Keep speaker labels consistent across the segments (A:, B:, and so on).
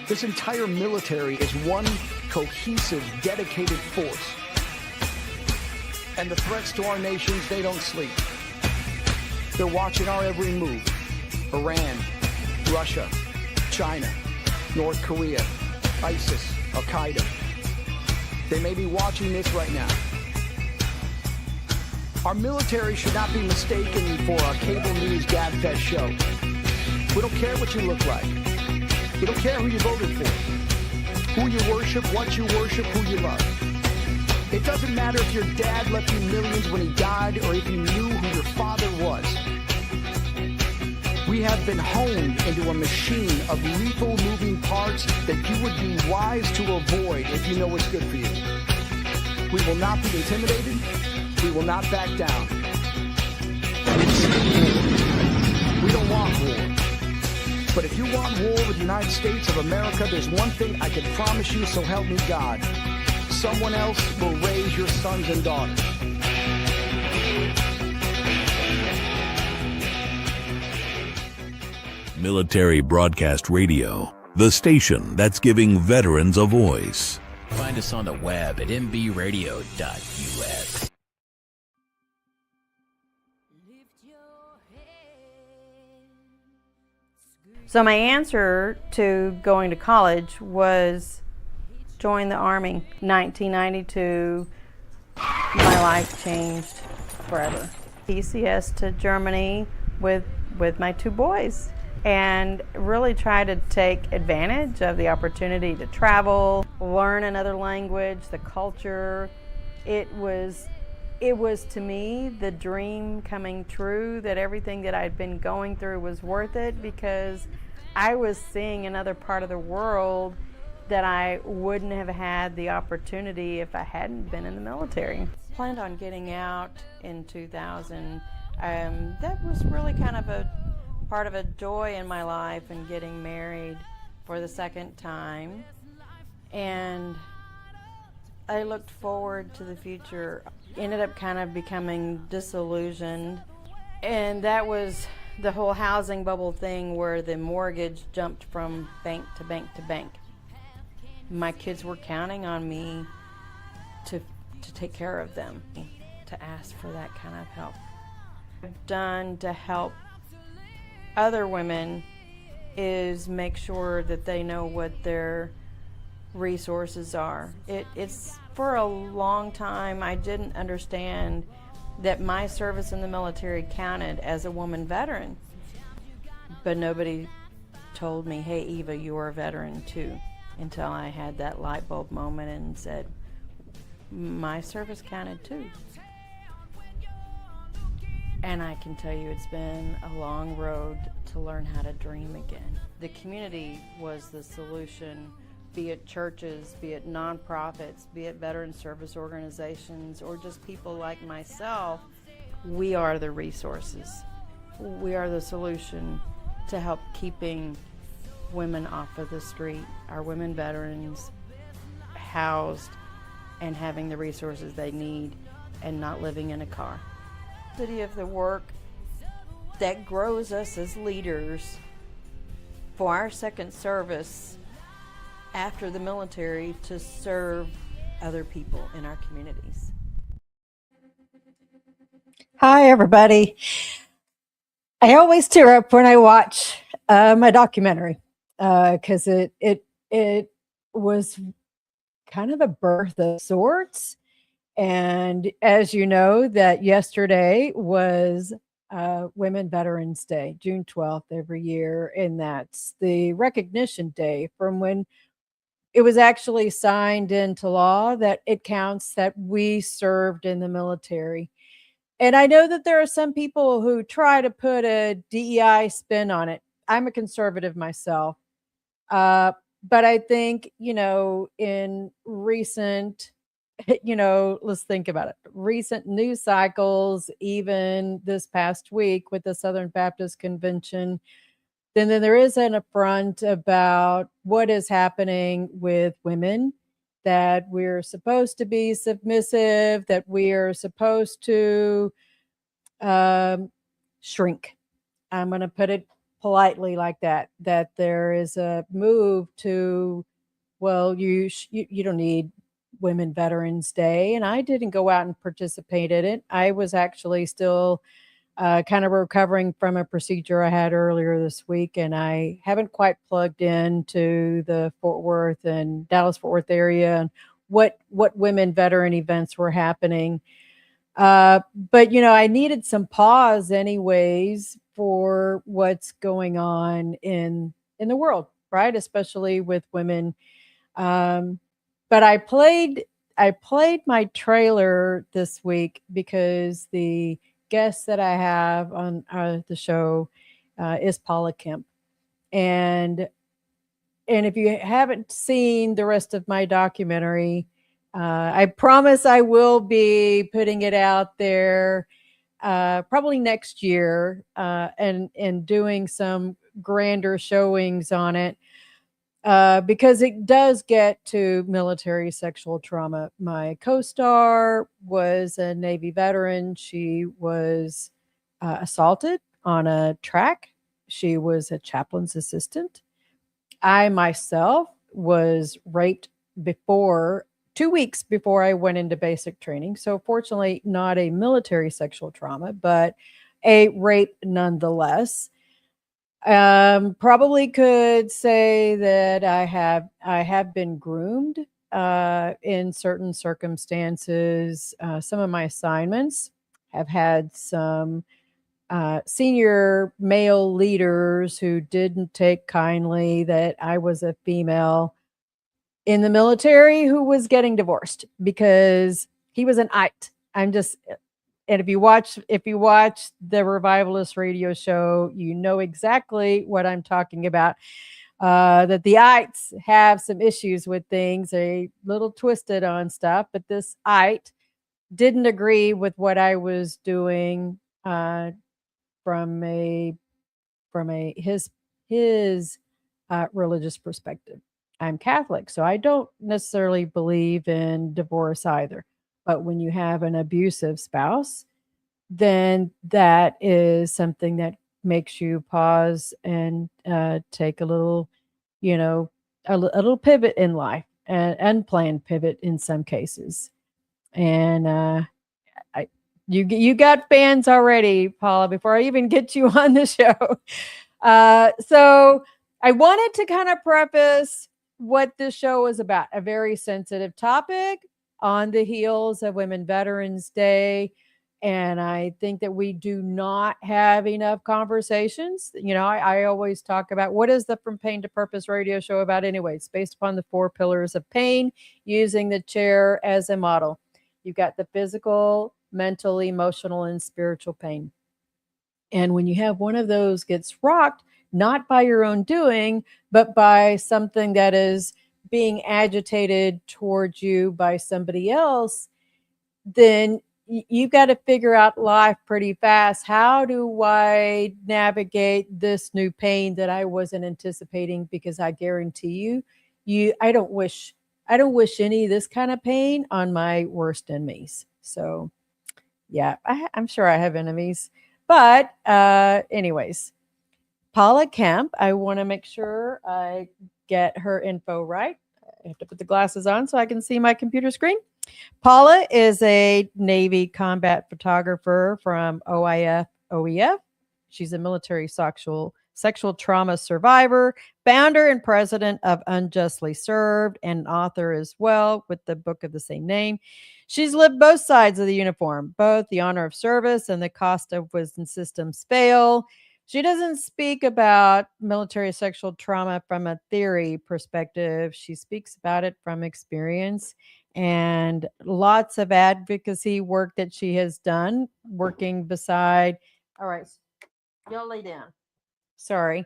A: This entire military is one cohesive, dedicated force. And the threats to our nations, they don't sleep. They're watching our every move. Iran, Russia, China, North Korea, ISIS, Al-Qaeda. They may be watching this right now. Our military should not be mistaken for a cable news gabfest show. We don't care what you look like. We don't care who you voted for, who you worship, what you worship, who you love. It doesn't matter if your dad left you millions when he died or if you knew who your father was. We have been honed into a machine of lethal moving parts that you would be wise to avoid if you know what's good for you. We will not be intimidated. We will not back down. We don't want war. But if you want war with the United States of America, there's one thing I can promise you, so help me God. Someone else will raise your sons and daughters.
B: Military Broadcast Radio, the station that's giving veterans a voice.
C: Find us on the web at mbradio.us.
D: So my answer to going to college was join the Army. 1992, my life changed forever. PCS to Germany with my two boys, and really try to take advantage of the opportunity to travel, learn another language, the culture. It was to me the dream coming true, that everything that I'd been going through was worth it, because I was seeing another part of the world that I wouldn't have had the opportunity if I hadn't been in the military. Planned on getting out in 2000. That was really kind of a part of a joy in my life, and getting married for the second time. And I looked forward to the future. Ended up kind of becoming disillusioned, and that was the whole housing bubble thing, where the mortgage jumped from bank to bank to bank. My kids were counting on me to take care of them, to ask for that kind of help. What I've done to help other women is make sure that they know what their resources are. It's for a long time I didn't understand that my service in the military counted as a woman veteran, but nobody told me, hey Eva, you're a veteran too, until I had that light bulb moment and said, my service counted too. And I can tell you it's been a long road to learn how to dream again. The community was the solution, be it churches, be it nonprofits, be it veteran service organizations, or just people like myself. We are the resources. We are the solution to help keeping women off of the street, our women veterans housed and having the resources they need, and not living in a car. Of the work that grows us as leaders for our second service after the military to serve other people in our communities.
E: Hi, everybody. I always tear up when I watch my documentary, because it was kind of a birth of sorts. And as you know, that yesterday was Women Veterans Day, June 12th every year. And that's the recognition day from when it was actually signed into law that it counts that we served in the military. And I know that there are some people who try to put a DEI spin on it. I'm a conservative myself. But I think, in recent, let's think about it. Recent news cycles, even this past week with the Southern Baptist Convention, then there is an affront about what is happening with women, that we're supposed to be submissive, that we are supposed to shrink. I'm going to put it politely like that, that there is a move to, well, you don't need Women Veterans Day. And I didn't go out and participate in it. I was actually still kind of recovering from a procedure I had earlier this week, and I haven't quite plugged into the Fort Worth and Dallas Fort Worth area and what women veteran events were happening. But I needed some pause anyways for what's going on in the world, right? Especially with women. But I played my trailer this week because the guest that I have on the show is Paula Kemp, and if you haven't seen the rest of my documentary, I promise I will be putting it out there probably next year, and doing some grander showings on it. Because it does get to military sexual trauma. My co-star was a Navy veteran. She was assaulted on a track. She was a chaplain's assistant. I myself was raped 2 weeks before I went into basic training. So fortunately, not a military sexual trauma, but a rape nonetheless. Probably could say that I have been groomed in certain circumstances. Some of my assignments have had some senior male leaders who didn't take kindly that I was a female in the military who was getting divorced because he was an ite. And if you watch the Revivalist radio show, you know exactly what I'm talking about. That the ites have some issues with things, a little twisted on stuff, but this ite didn't agree with what I was doing from his religious perspective. I'm Catholic, so I don't necessarily believe in divorce either. But when you have an abusive spouse, then that is something that makes you pause and take a little, a little pivot in life, an unplanned pivot in some cases. And you got fans already, Paula, before I even get you on the show. So I wanted to kind of preface what this show is about, a very sensitive topic on the heels of Women Veterans Day. And I think that we do not have enough conversations. I always talk about, what is the From Pain to Purpose radio show about anyway? It's based upon the 4 pillars of pain, using the chair as a model. You've got the physical, mental, emotional, and spiritual pain. And when you have one of those gets rocked, not by your own doing, but by something that is being agitated towards you by somebody else, then you've got to figure out life pretty fast. How do I navigate this new pain that I wasn't anticipating? Because I guarantee I don't wish any of this kind of pain on my worst enemies. So yeah, I'm sure I have enemies. But anyways, Paula Kemp, I want to make sure I get her info right. I have to put the glasses on so I can see my computer screen. Paula is a Navy combat photographer from OEF. She's a military sexual trauma survivor, founder and president of Unjustly Served, and an author as well with the book of the same name. She's lived both sides of the uniform, both the honor of service and the cost of when systems fail. She doesn't speak about military sexual trauma from a theory perspective. She speaks about it from experience and lots of advocacy work that she has done, working beside. All right, y'all lay down. Sorry.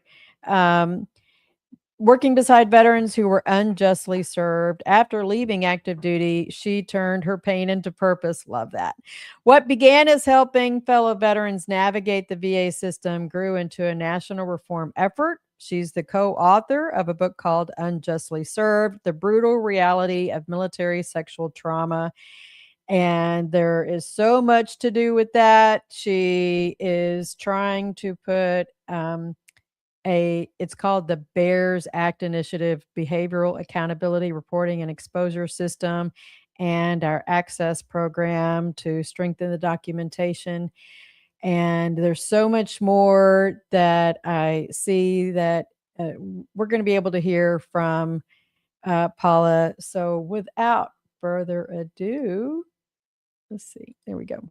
E: Working beside veterans who were unjustly served. After leaving active duty, she turned her pain into purpose. Love that. What began as helping fellow veterans navigate the VA system grew into a national reform effort. She's the co-author of a book called Unjustly Served: The Brutal Reality of Military Sexual Trauma. And there is so much to do with that. She is trying to put it's called the BEARS Act Initiative Behavioral Accountability Reporting and Exposure System, and our access program to strengthen the documentation. And there's so much more that I see that we're going to be able to hear from Paula. So without further ado, let's see, there we go.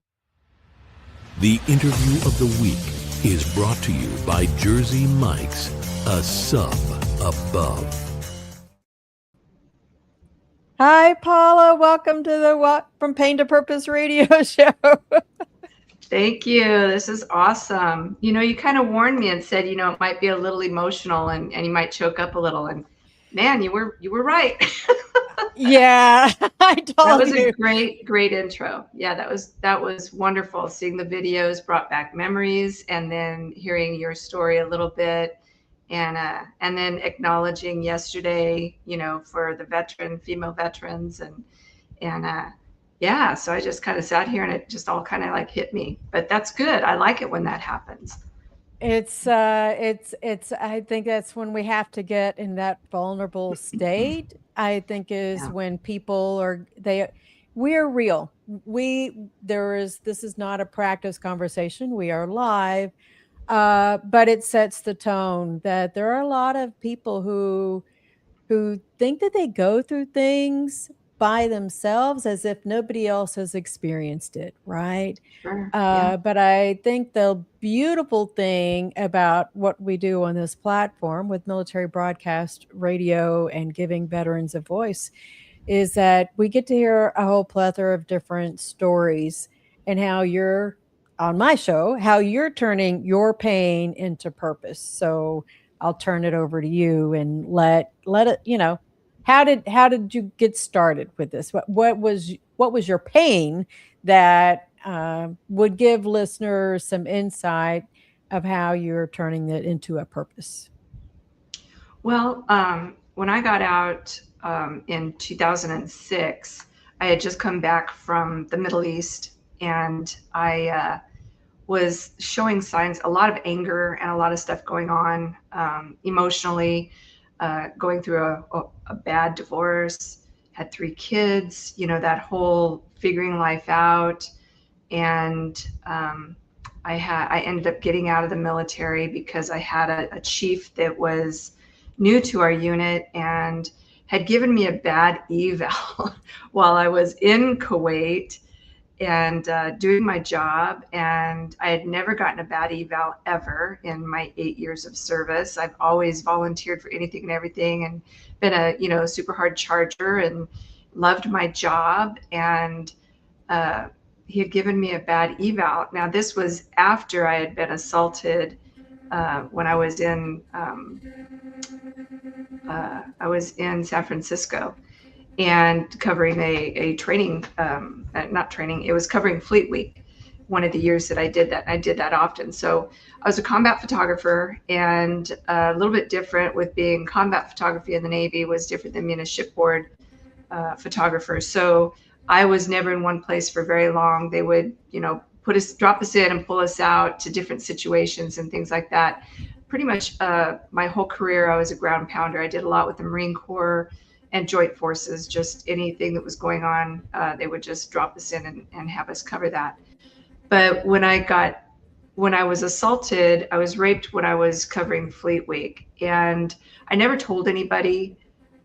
B: The interview of the week is brought to you by Jersey Mike's, a sub above.
E: Hi, Paula. Welcome to the From Pain to Purpose radio show.
F: Thank you. This is awesome. You kind of warned me and said, it might be a little emotional and you might choke up a little. And man, you were right.
E: Yeah, I told
F: That was
E: you.
F: a great intro. Yeah, that was wonderful. Seeing the videos brought back memories, and then hearing your story a little bit, and then acknowledging yesterday, for the female veterans, and yeah. So I just kind of sat here and it just all kind of like hit me. But that's good. I like it when that happens.
E: It's I think that's when we have to get in that vulnerable state. I think is when people we're real. This is not a practice conversation. We are live. But it sets the tone that there are a lot of people who think that they go through things by themselves as if nobody else has experienced it, right?
F: Sure.
E: But I think the beautiful thing about what we do on this platform with Military Broadcast Radio and giving veterans a voice is that we get to hear a whole plethora of different stories, and how you're on my show, how you're turning your pain into purpose. So I'll turn it over to you and let it, how did you get started with this? What was your pain that would give listeners some insight of how you're turning it into a purpose?
F: Well, when I got out in 2006, I had just come back from the Middle East, and I was showing signs, a lot of anger and a lot of stuff going on emotionally, going through a bad divorce, had 3 kids, that whole figuring life out. And I ended up getting out of the military because I had a chief that was new to our unit and had given me a bad eval while I was in Kuwait and doing my job. And I had never gotten a bad eval ever in my 8 years of service. I've always volunteered for anything and everything, and been a super hard charger and loved my job. And he had given me a bad eval. Now, this was after I had been assaulted when I was in San Francisco, and covering a training, not training, it was covering Fleet Week, one of the years that I did that. I did that often. So I was a combat photographer, and a little bit different with being combat photography in the Navy was different than being a shipboard photographer. So I was never in one place for very long. They would, drop us in and pull us out to different situations and things like that. Pretty much my whole career, I was a ground pounder. I did a lot with the Marine Corps and Joint Forces. Just anything that was going on, they would just drop us in and have us cover that. But when I was assaulted, I was raped when I was covering Fleet Week, and I never told anybody.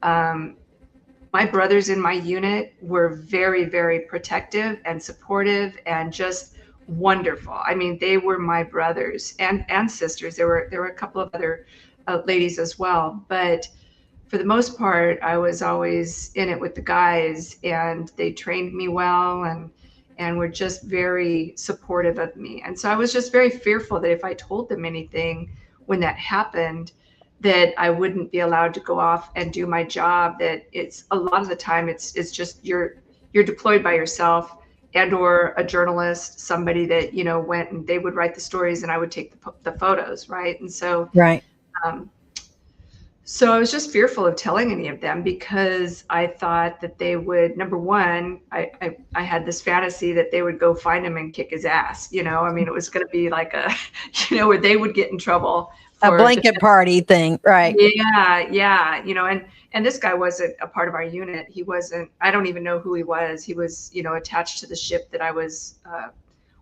F: My brothers in my unit were very, very protective and supportive and just wonderful. I mean, they were my brothers and sisters. There were a couple of other ladies as well, but for the most part, I was always in it with the guys, and they trained me well and were just very supportive of me. And so I was just very fearful that if I told them anything when that happened, that I wouldn't be allowed to go off and do my job. That it's a lot of the time it's just you're deployed by yourself, and or a journalist, somebody that went and they would write the stories and I would take the photos, right? And so
E: Right.
F: So I was just fearful of telling any of them, because I thought that they would, number one, I had this fantasy that they would go find him and kick his ass. I mean, it was going to be like where they would get in trouble
E: A
F: for
E: blanket party thing, right?
F: Yeah. And this guy wasn't a part of our unit. He wasn't. I don't even know who he was. He was, attached to the ship that I was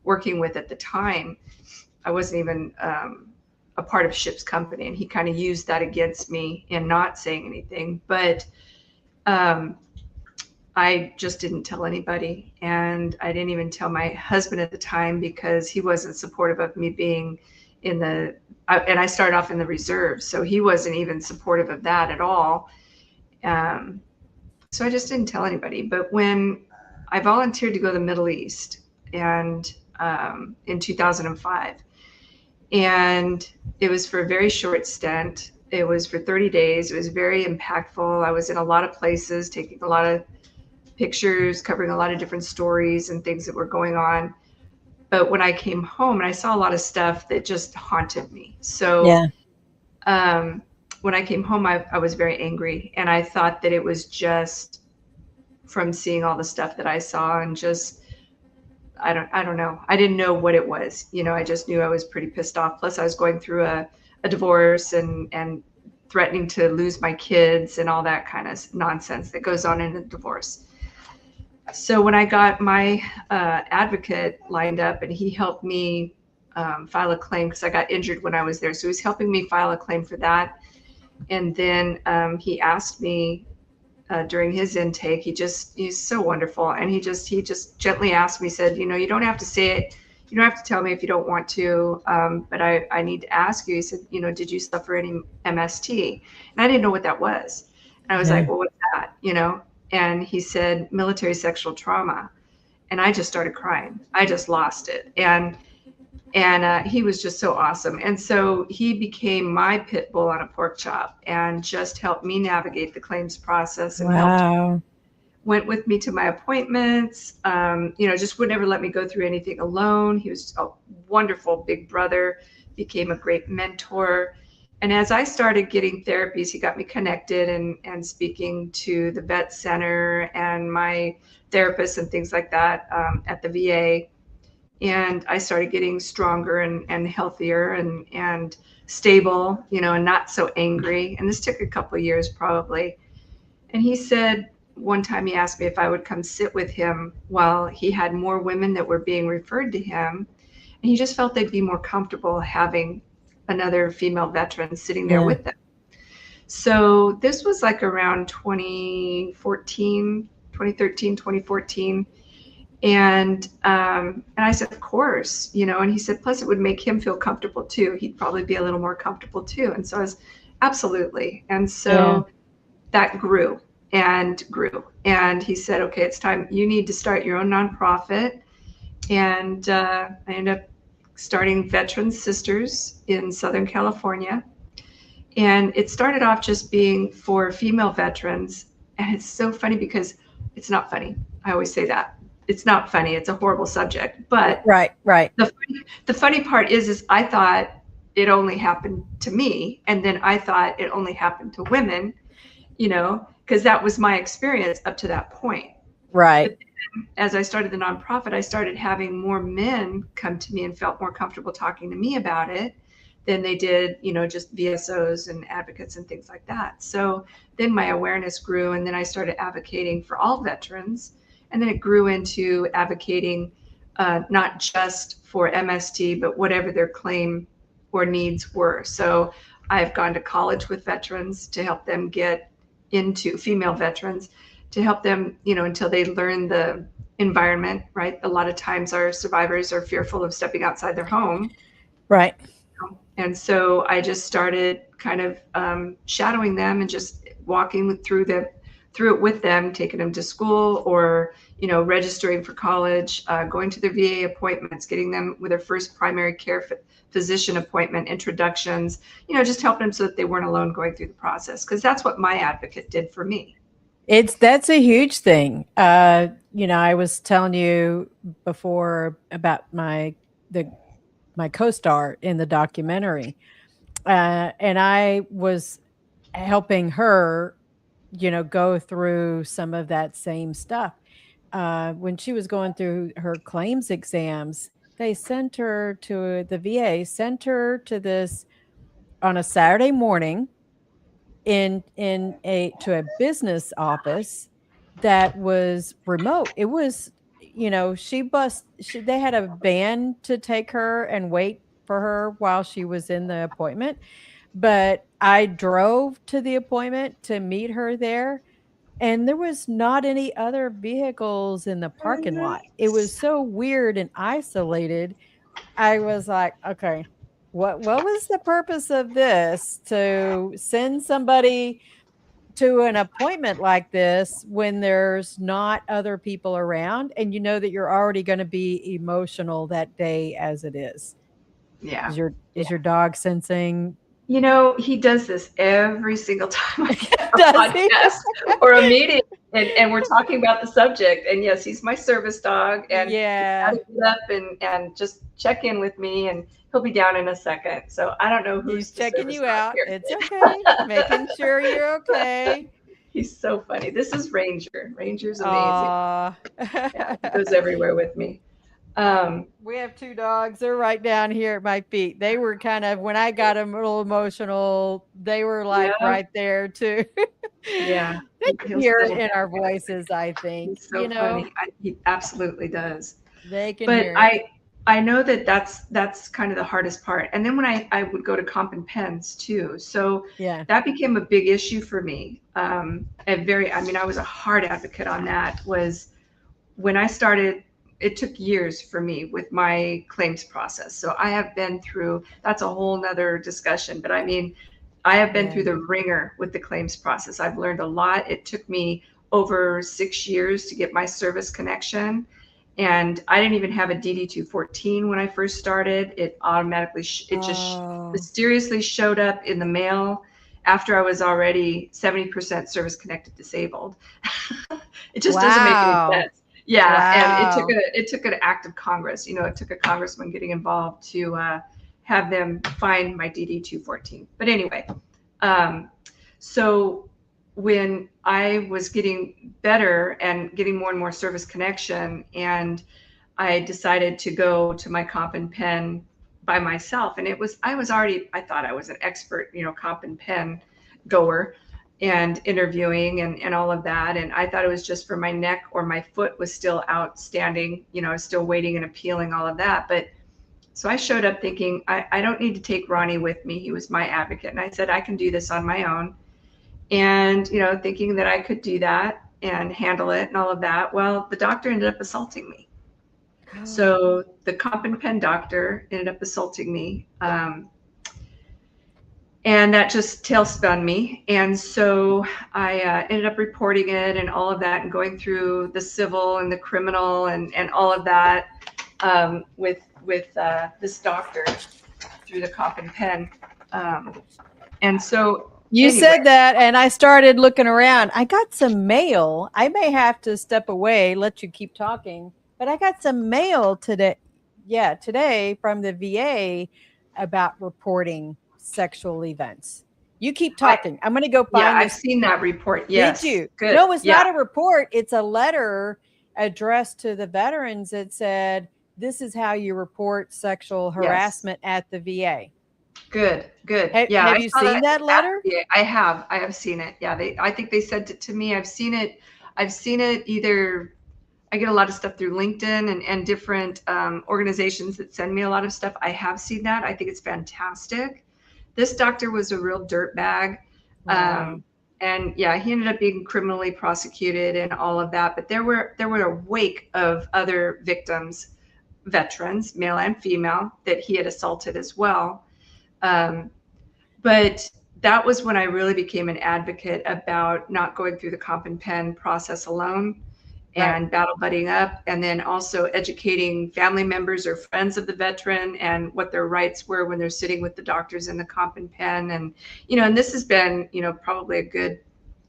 F: working with at the time. I wasn't even a part of ship's company, and he kind of used that against me in not saying anything. But I just didn't tell anybody, and I didn't even tell my husband at the time because he wasn't supportive of me being in the. And I started off in the reserves, so he wasn't even supportive of that at all. So I just didn't tell anybody. But when I volunteered to go to the Middle East, and in 2005, and it was for a very short stint. It was for 30 days. It was very impactful. I was in a lot of places, taking a lot of pictures, covering a lot of different stories and things that were going on. But when I came home, and I saw a lot of stuff that just haunted me. So when I came home, I was very angry, and I thought that it was just from seeing all the stuff that I saw, and just I don't know. I didn't know what it was. I just knew I was pretty pissed off. Plus, I was going through a divorce and threatening to lose my kids and all that kind of nonsense that goes on in a divorce. So when I got my advocate lined up, and he helped me file a claim because I got injured when I was there. So he's helping me file a claim for that. And then he asked me during his intake, he's so wonderful. And he just gently asked me, said, you don't have to say it. You don't have to tell me if you don't want to, but I need to ask you. He said, did you suffer any MST? And I didn't know what that was. And I was like, well, what's that? And he said, military sexual trauma. And I just started crying. I just lost it. And he was just so awesome. And so he became my pit bull on a pork chop, and just helped me navigate the claims process, and went with me to my appointments. Just would never let me go through anything alone. He was a wonderful big brother, became a great mentor. And as I started getting therapies, he got me connected and speaking to the vet center and my therapist and things like that at the VA. And I started getting stronger and healthier and stable, and not so angry. And this took a couple of years probably. And he said, one time he asked me if I would come sit with him while he had more women that were being referred to him. And he just felt they'd be more comfortable having another female veteran sitting there with them. So this was like around 2013, 2014. And I said, of course, and he said, plus it would make him feel comfortable too. He'd probably be a little more comfortable too. And so I was, absolutely. And so that grew and grew. And he said, okay, it's time. You need to start your own nonprofit. And I ended up starting Veteran Sisters in Southern California. And it started off just being for female veterans. And it's so funny because it's not funny. I always say that. It's not funny. It's a horrible subject. But
E: right.
F: The funny part is I thought it only happened to me. And then I thought it only happened to women, because that was my experience up to that point.
E: Right.
F: As I started the nonprofit, I started having more men come to me and felt more comfortable talking to me about it than they did, just VSOs and advocates and things like that. So then my awareness grew, and then I started advocating for all veterans. And then it grew into advocating not just for MST, but whatever their claim or needs were. So I've gone to college with veterans to help them get into, female veterans, to help them, until they learn the environment, right? A lot of times our survivors are fearful of stepping outside their home.
E: Right.
F: And so I just started kind of shadowing them and just walking through it with them, taking them to school, or, registering for college, going to their VA appointments, getting them with their first primary care physician appointment, introductions, just helping them so that they weren't alone going through the process. Because that's what my advocate did for me.
E: That's a huge thing. I was telling you before about my co-star in the documentary, and I was helping her, go through some of that same stuff. When she was going through her claims exams, they sent her to the VA, sent her to this on a Saturday morning to a business office that was remote. It was, they had a van to take her and wait for her while she was in the appointment. But I drove to the appointment to meet her there, and there was not any other vehicles in the parking lot. It was so weird and isolated. I was like, okay, what was the purpose of this, to send somebody to an appointment like this when there's not other people around, and you know that you're already going to be emotional that day as it is?
F: Yeah.
E: Is your dog sensing?
F: He does this every single time I get a
E: Does he?
F: podcast or a meeting, and we're talking about the subject. And yes, he's my service dog, and
E: Yeah.
F: he's got to get up and just check in with me, and he'll be down in a second. So I don't know who's
E: He's checking
F: service
E: you
F: dog
E: out.
F: here.
E: It's okay. Making sure you're okay.
F: He's so funny. This is Ranger. Ranger's amazing.
E: Aw.
F: Yeah, he goes everywhere with me.
E: We have 2 dogs. They're right down here at my feet. They were kind of, when I got a little emotional, they were like right there too.
F: Yeah.
E: They can hear it in our voices, I think.
F: He's so funny. He absolutely does.
E: They can
F: But
E: hear it.
F: I know that's kind of the hardest part. And then when I would go to comp and pens too. So
E: Yeah.
F: that became a big issue for me. I was a hard advocate on that. Was when I started, it took years for me with my claims process. So I have been through, that's a whole nother discussion, but I mean, I have been through the ringer with the claims process. I've learned a lot. It took me over 6 years to get my service connection. And I didn't even have a DD-214 when I first started. It automatically, just mysteriously showed up in the mail after I was already 70% service connected disabled. It just doesn't make any sense. Yeah.
E: Wow.
F: And it took an act of Congress. It took a congressman getting involved to have them find my DD-214. But anyway, so when I was getting better and getting more and more service connection, and I decided to go to my comp and pen by myself, and I thought I was an expert, comp and pen goer and interviewing and all of that. And I thought it was just for my neck, or my foot was still outstanding, still waiting and appealing, all of that. But so I showed up thinking, I don't need to take Ronnie with me. He was my advocate. And I said, I can do this on my own. And, thinking that I could do that and handle it and all of that. Well, the doctor ended up assaulting me. So the comp and pen doctor ended up assaulting me. And that just tailspun me. And so I ended up reporting it and all of that, and going through the civil and the criminal and all of that with this doctor through the comp and pen. And so
E: you said that, and I started looking around. I got some mail. I may have to step away, let you keep talking, but I got some mail today. Yeah, today from the VA about reporting sexual events. You keep talking. I'm going to go find
F: I've seen that report. Yes.
E: Did you?
F: Good.
E: No, it's not a report. It's a letter addressed to the veterans that said, this is how you report sexual harassment at the VA.
F: Good.
E: Have you seen that letter?
F: Yeah, I have seen it. Yeah, I think they sent it to me. I've seen it either. I get a lot of stuff through LinkedIn and different organizations that send me a lot of stuff. I have seen that. I think it's fantastic. This doctor was a real dirtbag.
E: Wow.
F: And yeah, he ended up being criminally prosecuted and all of that. But there were a wake of other victims, veterans, male and female, that he had assaulted as well. But that was when I really became an advocate about not going through the comp and pen process alone, and battle buddying up, and then also educating family members or friends of the veteran and what their rights were when they're sitting with the doctors in the comp and pen. And, and this has been, probably a good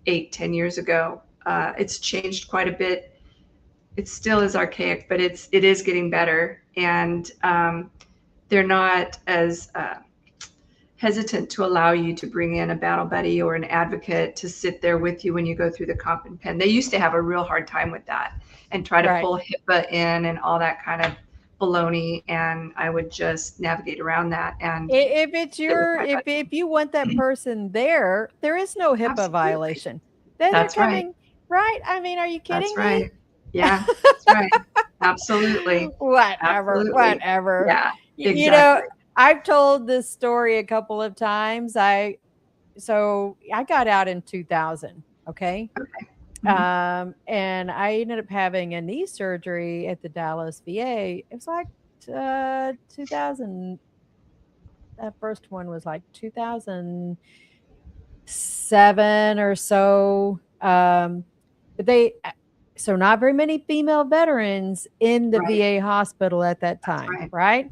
F: 8-10 years ago. It's changed quite a bit. It still is archaic, but it is getting better. And they're not as hesitant to allow you to bring in a battle buddy or an advocate to sit there with you when you go through the comp and pen. They used to have a real hard time with that and try to pull HIPAA in and all that kind of baloney, and I would just navigate around that. And
D: If it's
F: sit with
D: your,
F: my buddy.
D: if you want that person there is no HIPAA
F: Absolutely.
D: violation. They're
F: That's right.
D: coming, right? I mean, are you kidding
F: That's right.
D: me?
F: Yeah, that's right. Absolutely.
D: Whatever,
F: Absolutely.
D: whatever.
F: Yeah,
D: You know,
F: exactly.
D: I've told this story a couple of times. So I got out in 2000. Okay.
F: Mhm.
D: And I ended up having a knee surgery at the Dallas VA. It was like 2000. That first one was like 2007 or so. But so not very many female veterans in the
F: Right.
D: VA hospital at that
F: That's
D: time,
F: right.
D: right?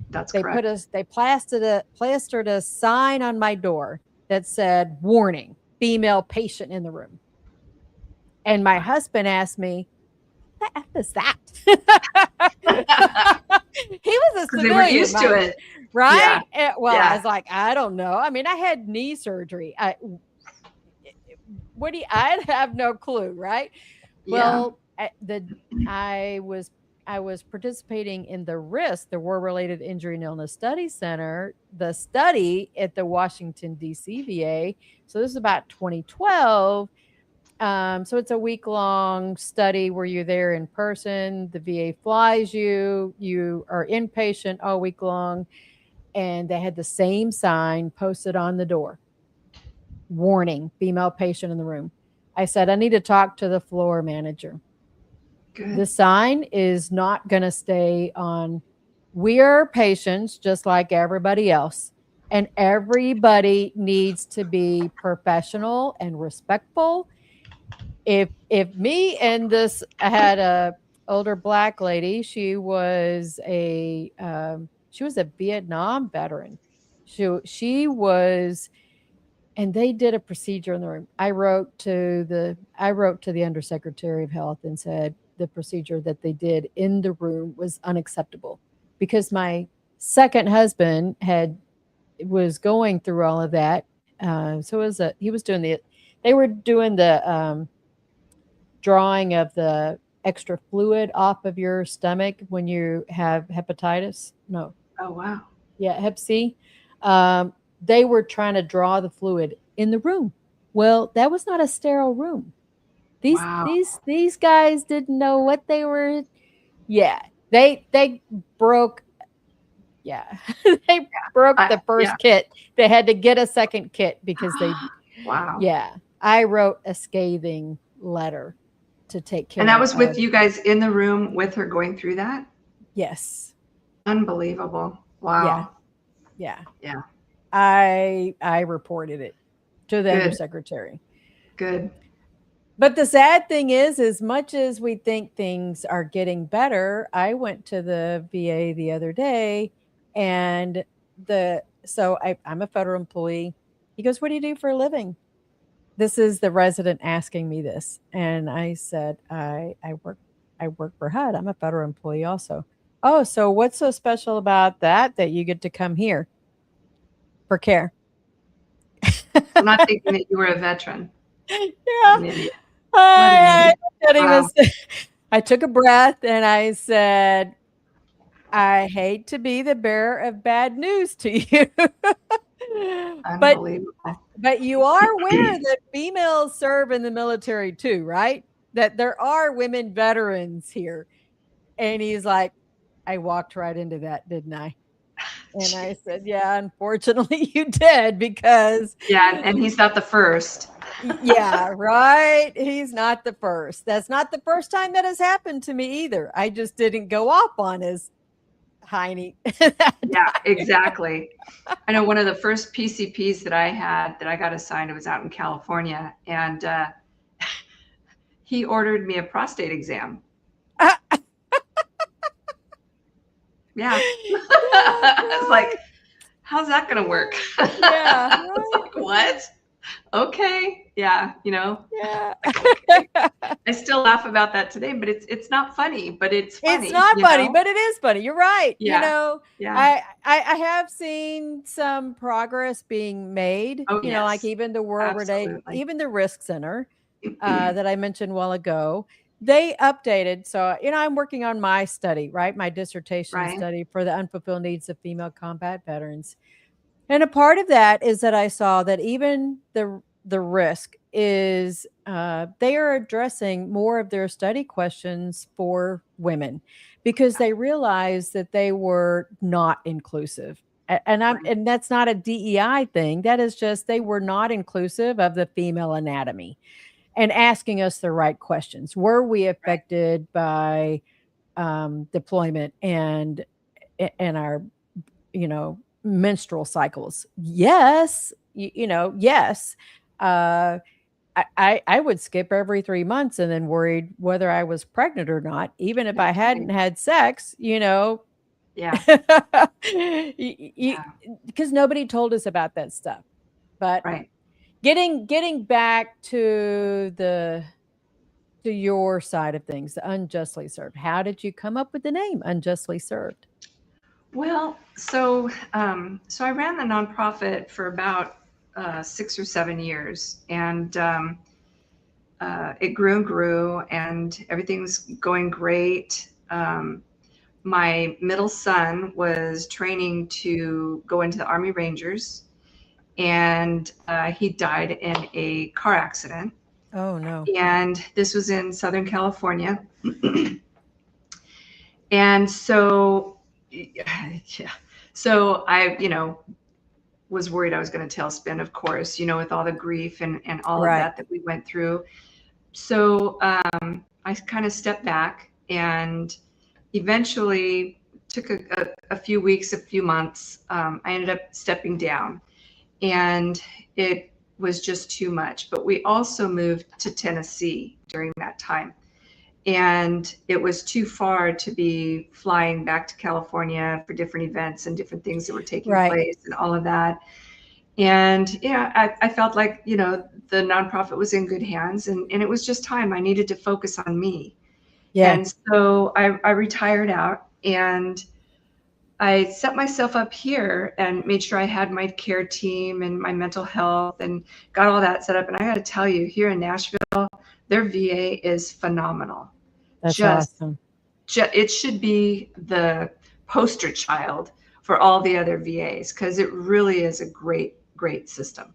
F: That's
D: They
F: correct.
D: they plastered a sign on my door that said, "Warning, female patient in the room." And my husband asked me, "What the F is that?" He was a
F: Because they weren't
D: civilian,
F: used to it.
D: right?
F: Yeah.
D: Well, I
F: Yeah.
D: was like, I don't know. I mean, I had knee surgery. I'd have no clue, right?
F: Yeah.
D: Well, I was participating in the War-Related Injury and Illness Study Center, the study at the Washington D.C. VA. So this is about 2012. So it's a week-long study where you're there in person. The VA flies you. You are inpatient all week long, and they had the same sign posted on the door: "Warning, female patient in the room." I said, I need to talk to the floor manager.
F: Good.
D: The sign is not going to stay on. We are patients just like everybody else, and everybody needs to be professional and respectful. If me and this, I had a older Black lady. She was a Vietnam veteran. She was, and they did a procedure in the room. I wrote to the Undersecretary of Health and said the procedure that they did in the room was unacceptable, because my second husband was going through all of that. They were doing the drawing of the extra fluid off of your stomach when you have hepatitis. No.
F: Oh, wow.
D: Yeah, Hep C. They were trying to draw the fluid in the room. Well, that was not a sterile room.
F: Wow.
D: These guys didn't know what they were. Yeah, they broke. Yeah, they broke the first kit. They had to get a second kit because they.
F: Wow.
D: Yeah, I wrote a scathing letter to take care.
F: And that was with you guys in the room with her going through that?
D: Yes.
F: Unbelievable. Wow.
D: Yeah.
F: Yeah.
D: I reported it to the
F: Good.
D: Undersecretary.
F: Good.
D: But the sad thing is, as much as we think things are getting better, I went to the VA the other day, and I'm a federal employee. He goes, "What do you do for a living?" This is the resident asking me this. And I said, I work for HUD. I'm a federal employee also. "Oh, so what's so special about that you get to come here for care?"
F: I'm not thinking that you were a veteran.
D: Yeah. I took a breath and I said, "I hate to be the bearer of bad news to you." But you are aware that females serve in the military too, right? That there are women veterans here. And he's like, "I walked right into that, didn't I?" And I said, "Yeah, unfortunately you did, because."
F: Yeah, and he's not the first.
D: Yeah, right. He's not the first. That's not the first time that has happened to me either. I just didn't go off on his hiney.
F: Yeah, exactly. I know one of the first PCPs that I got assigned, it was out in California, and he ordered me a prostate exam. Yeah. I was like, how's that going to work?
D: Yeah.
F: I was like, what? Okay. Yeah.
D: Yeah.
F: Okay. I still laugh about that today, but it's not funny, but it's funny.
D: It's not funny, but it is funny. You're right.
F: Yeah. Yeah.
D: I have seen some progress being made,
F: Oh, yes.
D: like even the World Related, even the Risk Center that I mentioned a while ago.
E: they updated. So, I'm working on my study, right? My dissertation
F: Right.
E: study for the unfulfilled needs of female combat veterans. And a part of that is that I saw that even the risk is they are addressing more of their study questions for women because they realized that they were not inclusive. And that's not a DEI thing. That is just they were not inclusive of the female anatomy and asking us the right questions. Were we affected by deployment and our menstrual cycles? Yes. Yes. I would skip every 3 months and then worried whether I was pregnant or not, even if I hadn't had sex,
F: Yeah.
E: because nobody told us about that stuff. But
F: Right.
E: getting back to your side of things, the unjustly served. How did you come up with the name Unjustly Served?
F: Well, so I ran the nonprofit for about 6 or 7 years, and it grew and grew, and everything's going great. My middle son was training to go into the Army Rangers, and he died in a car accident.
E: Oh no.
F: And this was in Southern California. And so, yeah. So I, was worried I was going to tailspin, of course, with all the grief and all of that we went through. So I kind of stepped back and eventually took a few weeks, a few months. I ended up stepping down, and it was just too much. But we also moved to Tennessee during that time. And it was too far to be flying back to California for different events and different things that were taking place and all of that. And I felt like, the nonprofit was in good hands, and it was just time. I needed to focus on me. Yeah. And so I retired out, and I set myself up here and made sure I had my care team and my mental health and got all that set up. And I got to tell you, here in Nashville, their VA is phenomenal.
E: That's awesome.
F: It should be the poster child for all the other VAs, because it really is a great, great system.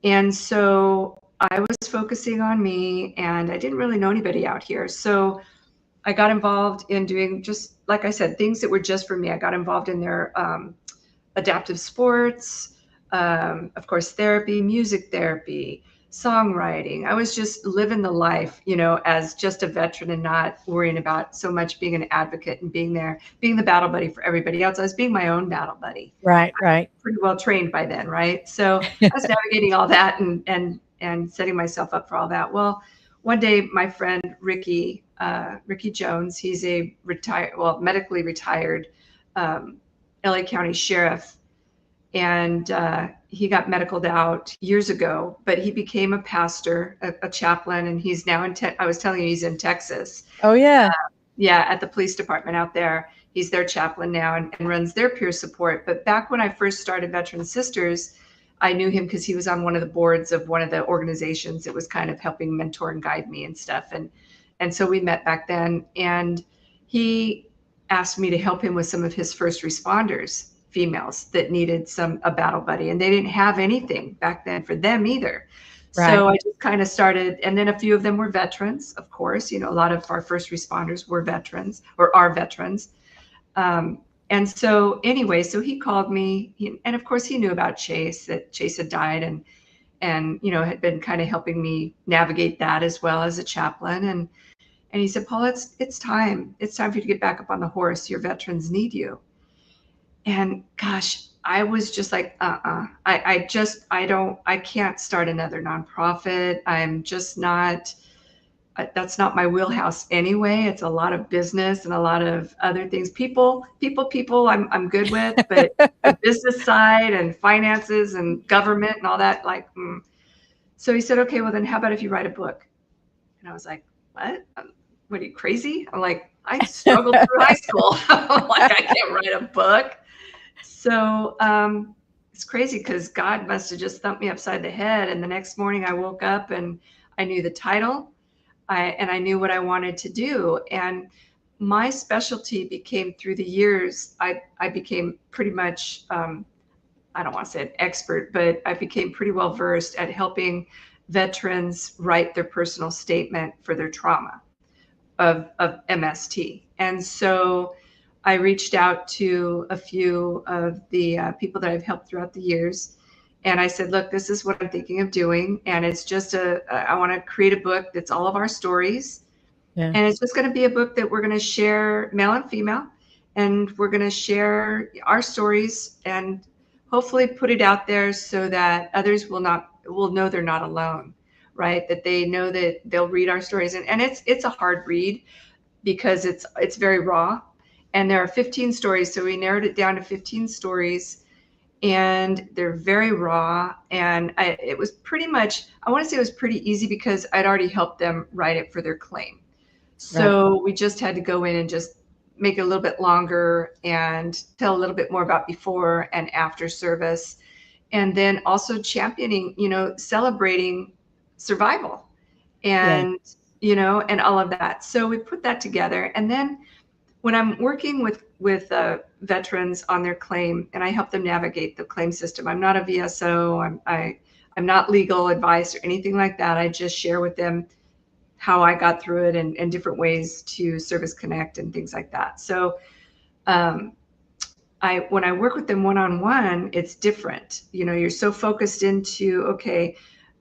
F: And so I was focusing on me, and I didn't really know anybody out here. So I got involved in doing, just like I said, things that were just for me. I got involved in their adaptive sports, of course, therapy, music therapy, songwriting. I was just living the life, as just a veteran and not worrying about so much being an advocate and being there, being the battle buddy for everybody else. I was being my own battle buddy.
E: Right.
F: Pretty well trained by then, right? So I was navigating all that and setting myself up for all that. Well, one day my friend Ricky Jones, he's a medically retired LA County sheriff, and he got medicaled out years ago, but he became a pastor, a chaplain, and he's now I was telling you, he's in Texas.
E: Oh yeah.
F: At the police department out there. He's their chaplain now and runs their peer support. But back when I first started Veteran Sisters, I knew him because he was on one of the boards of one of the organizations that was kind of helping mentor and guide me and stuff. And so we met back then, and he asked me to help him with some of his first responders, females that needed a battle buddy, and they didn't have anything back then for them either. Right. So I just kind of started, and then a few of them were veterans, of course. A lot of our first responders were veterans or are veterans. And so anyway, so he called me, and of course he knew about Chase, that Chase had died, and had been kind of helping me navigate that as well as a chaplain. And he said, Paula, it's time for you to get back up on the horse. Your veterans need you. And gosh, I was just like, I can't start another nonprofit. I'm just not, that's not my wheelhouse anyway. It's a lot of business and a lot of other things. People I'm good with, but the business side and finances and government and all that, So he said, okay, well then how about if you write a book? And I was like, what? What, are you crazy? I'm like, I struggled through high school. I'm like, I can't write a book. So it's crazy, because God must have just thumped me upside the head. And the next morning I woke up and I knew the title. I knew what I wanted to do. And my specialty became, through the years, I became pretty much, I don't want to say an expert, but I became pretty well versed at helping veterans write their personal statement for their trauma of MST. And so I reached out to a few of the people that I've helped throughout the years. And I said, look, this is what I'm thinking of doing. And it's just I want to create a book that's all of our stories.
E: Yeah.
F: And it's just going to be a book that we're going to share, male and female, and we're going to share our stories and hopefully put it out there so that others will know they're not alone, right? That they know that they'll read our stories. And it's a hard read because it's very raw. And there are 15 stories. So we narrowed it down to 15 stories, and they're very raw. And it was pretty much, I want to say it was pretty easy because I'd already helped them write it for their claim. So we just had to go in and just make it a little bit longer and tell a little bit more about before and after service. And then also championing, celebrating survival and, and all of that. So we put that together. And then when I'm working with veterans on their claim, and I help them navigate the claim system, I'm not a VSO, I'm not legal advice or anything like that. I just share with them how I got through it and different ways to service connect and things like that. So when I work with them one-on-one, it's different. You're so focused into, okay,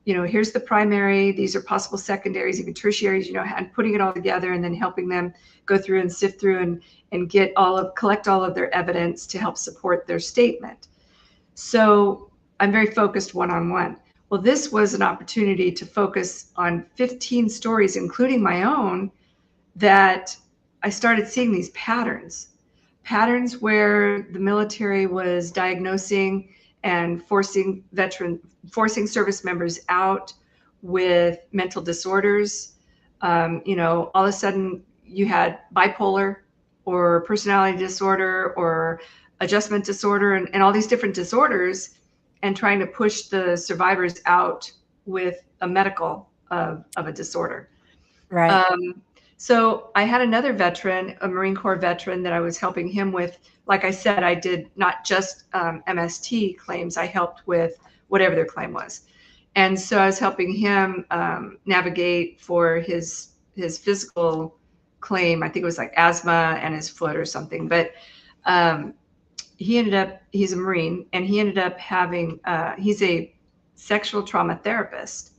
F: here's the primary, these are possible secondaries, even tertiaries, and putting it all together and then helping them go through and sift through and collect all of their evidence to help support their statement. So I'm very focused one-on-one. Well, this was an opportunity to focus on 15 stories, including my own, that I started seeing these patterns where the military was diagnosing and forcing service members out with mental disorders. All of a sudden you had bipolar or personality disorder or adjustment disorder and all these different disorders, and trying to push the survivors out with a medical of a disorder.
E: Right.
F: So I had another veteran, a Marine Corps veteran, that I was helping him with. Like I said, I did not just MST claims, I helped with whatever their claim was. And so I was helping him navigate for his physical claim. I think it was like asthma and his foot or something. But he's a Marine, and he ended up having, he's a sexual trauma therapist.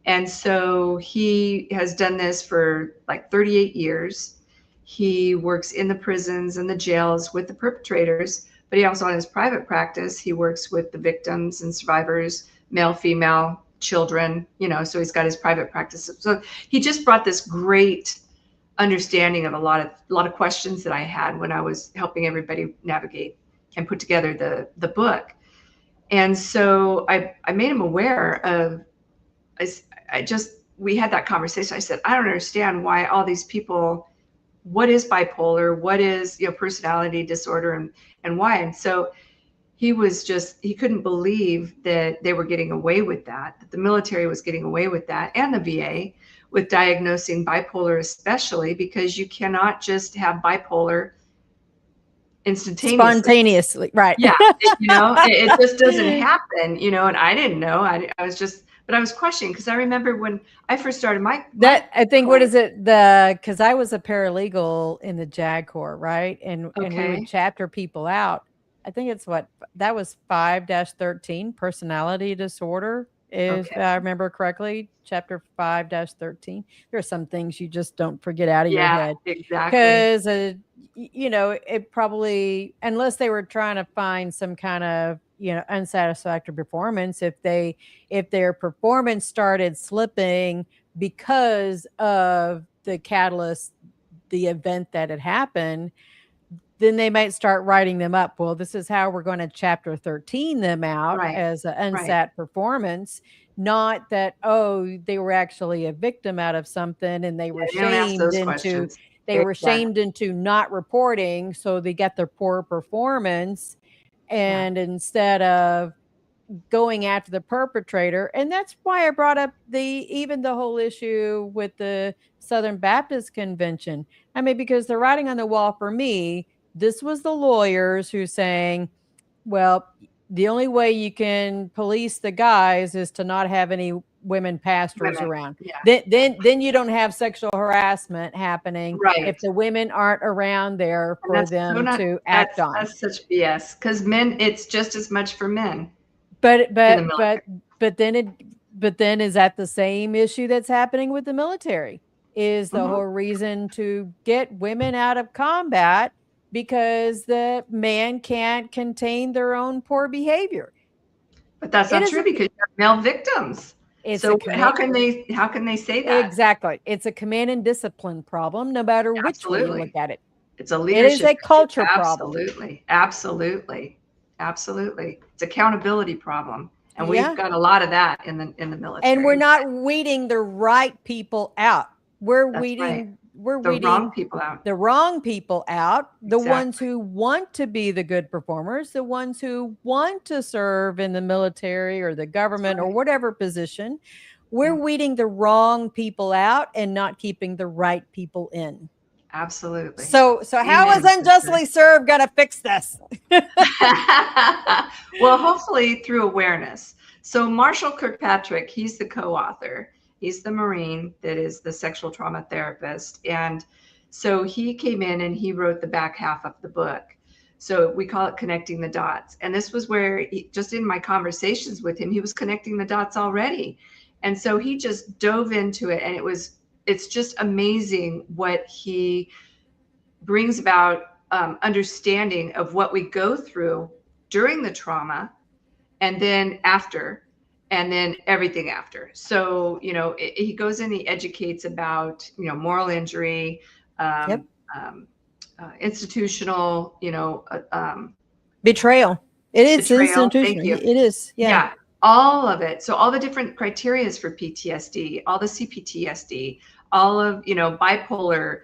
F: And so he has done this for like 38 years. He works in the prisons and the jails with the perpetrators, but he also, in his private practice, he works with the victims and survivors, male, female, children, so he's got his private practice. So he just brought this great understanding of a lot of questions that I had when I was helping everybody navigate and put together the book. And so I made him aware of, we had that conversation. I said, I don't understand why all these people, what is bipolar? What is, personality disorder and why? And so he couldn't believe that they were getting away with that the military was getting away with that, and the VA, with diagnosing bipolar, especially because you cannot just have bipolar
E: spontaneously. Right.
F: Yeah. It just doesn't happen, and I didn't know. But I was questioning, because I remember when I first started
E: what is it? Because I was a paralegal in the JAG Corps, right? And we would chapter people out. I think it's that was 5-13, personality disorder, if I remember correctly, chapter 5-13. There are some things you just don't forget out of your head.
F: Exactly.
E: Because, it probably, unless they were trying to find some kind of, unsatisfactory performance, if their performance started slipping because of the catalyst, the event that had happened, then they might start writing them up. Well, this is how we're going to chapter 13 them out as an unsat performance. Not that, they were actually a victim out of something and they were shamed into not reporting. So they got their poor performance. And instead of
D: going after the perpetrator. And that's why I brought up even the whole issue with the Southern Baptist Convention. I mean, because the writing on the wall for me, this was the lawyers who saying, well, the only way you can police the guys is to not have any women pastors
F: Women.
D: around.
F: Yeah.
D: Then you don't have sexual harassment happening
F: Right.
D: if the women aren't around there
F: And
D: for
F: that's
D: them
F: so
D: to act on.
F: That's such BS, because men, it's just as much for men.
D: But
F: in the military.
D: but then is that the same issue that's happening with the military? Is the whole reason to get women out of combat because the man can't contain their own poor behavior?
F: But that's not true, because you have male victims. So how can they say that?
D: Exactly. It's a command and discipline problem, no matter which way you look at it.
F: It's a leadership.
D: It is a culture
F: problem. Absolutely. It's accountability problem. And we've got a lot of that in the military.
D: And we're not weeding the right people out. We're
F: That's
D: weeding
F: right. the wrong people out.
D: The wrong people out. The
F: Exactly.
D: ones who want to be the good performers, the ones who want to serve in the military or the government or whatever position. We're weeding the wrong people out and not keeping the right people in.
F: Absolutely.
D: So how is Unjustly Served going to fix this?
F: Well, hopefully through awareness. So Marshall Kirkpatrick, he's the co-author. He's the Marine that is the sexual trauma therapist. And so he came in and he wrote the back half of the book. So we call it Connecting the Dots. And this was where just in my conversations with him, he was connecting the dots already. And so he just dove into it, and it's just amazing what he brings about, understanding of what we go through during the trauma and then after, and then everything after. So, he goes in, he educates about, moral injury, institutional,
D: betrayal. It is institutional.
F: Thank you.
D: It is. Yeah.
F: All of it. So all the different criterias for PTSD, all the CPTSD, all of, bipolar,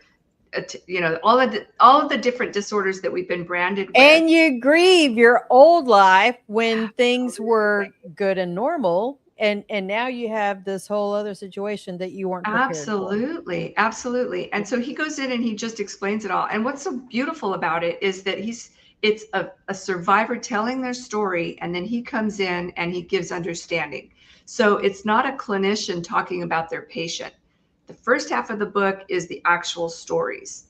F: all of the different disorders that we've been branded with.
D: And you grieve your old life when things were good and normal. And now you have this whole other situation that you weren't prepared for.
F: Absolutely. And so he goes in and he just explains it all. And what's so beautiful about it is that it's a survivor telling their story, and then he comes in and he gives understanding. So it's not a clinician talking about their patient. The first half of the book is the actual stories.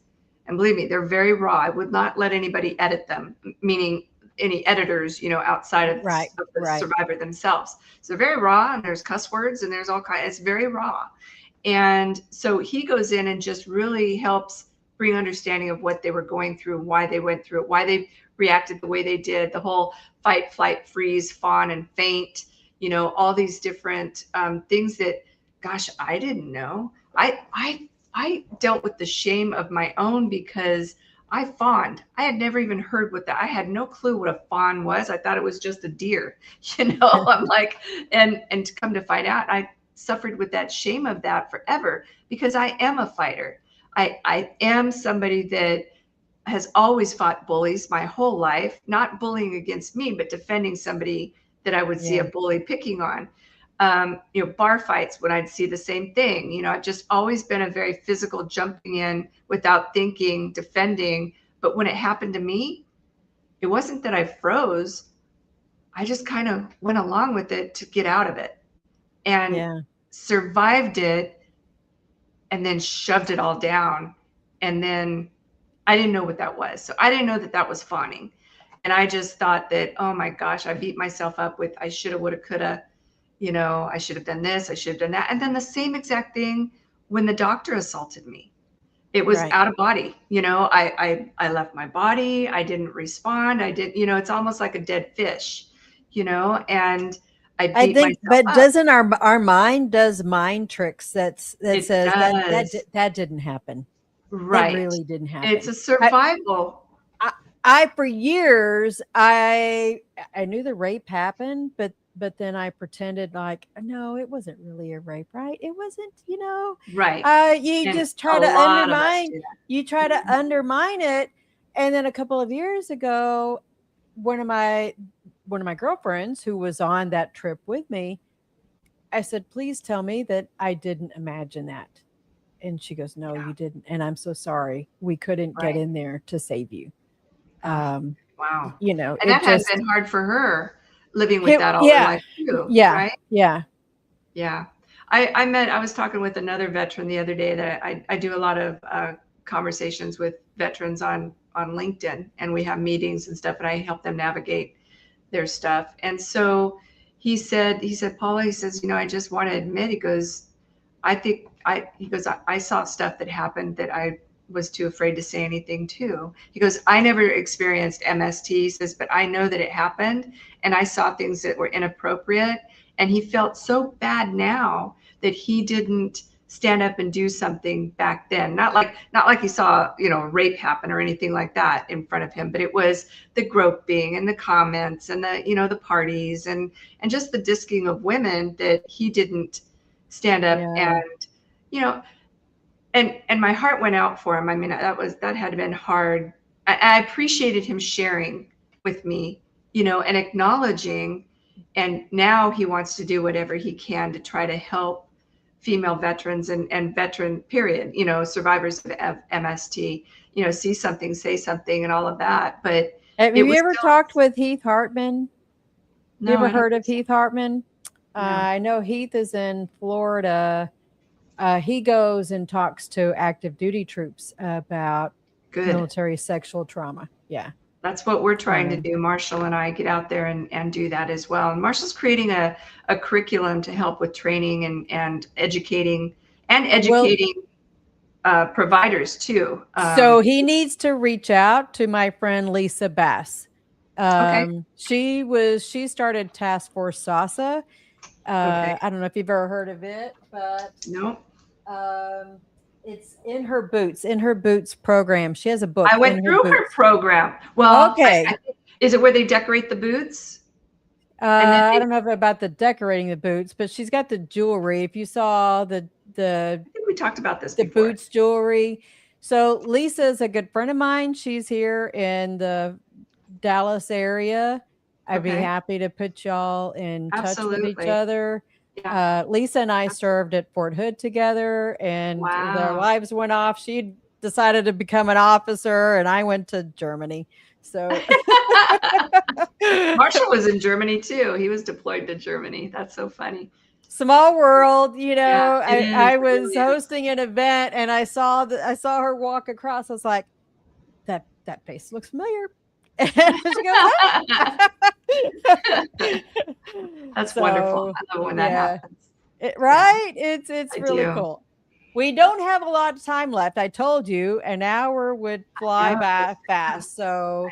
F: And believe me, they're very raw. I would not let anybody edit them, meaning any editors, outside of the survivor themselves. So very raw, and there's cuss words and there's all kinds. It's very raw. And so he goes in and just really helps bring understanding of what they were going through, why they went through it, why they reacted the way they did, the whole fight, flight, freeze, fawn, and faint, all these different things that, gosh, I didn't know. I dealt with the shame of my own because I fawned. I had never even heard what that, I had no clue what a fawn was. I thought it was just a deer, I'm like, and to come to find out, I suffered with that shame of that forever because I am a fighter. I am somebody that has always fought bullies my whole life, not bullying against me, but defending somebody that I would see a bully picking on. Bar fights when I'd see the same thing. I've just always been a very physical, jumping in without thinking, defending. But when it happened to me, it wasn't that I froze. I just kind of went along with it to get out of it and survived it, and then shoved it all down. And then I didn't know what that was. So I didn't know that that was fawning. And I just thought that, oh my gosh, I beat myself up with, I shoulda, woulda, coulda, I should have done this, I should have done that. And then the same exact thing when the doctor assaulted me. It was out of body. I left my body. I didn't respond. I didn't, it's almost like a dead fish, and I think,
D: but doesn't our mind does mind tricks that says that didn't happen.
F: Right.
D: That really didn't happen.
F: It's a survival.
D: I for years, I knew the rape happened, but then I pretended like, no, it wasn't really a rape, right? It wasn't,
F: Right.
D: You just try to undermine it. And then a couple of years ago, one of
E: one of my girlfriends who was on that trip with me, I said, please tell me that I didn't imagine that. And she goes, no, you didn't. And I'm so sorry. We couldn't get in there to save you.
F: Wow.
E: You know,
F: And
E: it
F: that had
E: just,
F: been hard for her living with that all her life too,
E: yeah,
F: right?
E: yeah.
F: Yeah. I was talking with another veteran the other day that I do a lot of conversations with veterans on LinkedIn, and we have meetings and stuff, and I help them navigate their stuff. And so he said, Paula, he says, I just want to admit, he goes, I saw stuff that happened that I was too afraid to say anything to. He goes, I never experienced MST, he says, but I know that it happened, and I saw things that were inappropriate. And he felt so bad now that he didn't stand up and do something back then. Not like he saw, rape happen or anything like that in front of him, but it was the groping and the comments and the, the parties and just the disking of women that he didn't stand up and my heart went out for him. I mean, that had been hard. I appreciated him sharing with me, and acknowledging, and now he wants to do whatever he can to try to help female veterans and veteran period, survivors of MST, see something, say something and all of that. But
E: have you ever talked with Heath Hartman?
F: No,
E: you ever heard of Heath Hartman?
F: No.
E: I know Heath is in Florida. He goes and talks to active duty troops about military sexual trauma. Yeah.
F: That's what we're trying to do. Marshall and I get out there and do that as well. And Marshall's creating a curriculum to help with training and educating providers too.
E: So he needs to reach out to my friend Lisa Bass. She started Task Force SASA. I don't know if you've ever heard of it, but
F: no.
E: It's in her boots program. She has a book.
F: I went through her program. Well, okay. Is it where they decorate the boots?
E: I don't know about the decorating the boots, but she's got the jewelry. If you saw I
F: think we talked about this
E: the
F: before.
E: Boots jewelry. So Lisa is a good friend of mine. She's here in the Dallas area. I'd be happy to put y'all in touch with each other. Yeah. Lisa and I served at Fort Hood together, and their lives went off. She decided to become an officer, and I went to Germany. So
F: Marshall was in Germany too. He was deployed to Germany. That's so funny.
E: Small world, I was hosting an event, and I saw her walk across. I was like, that face looks familiar. And she goes,
F: That's wonderful. I love when that happens.
E: It's really cool. We don't have a lot of time left. I told you an hour would fly by fast. So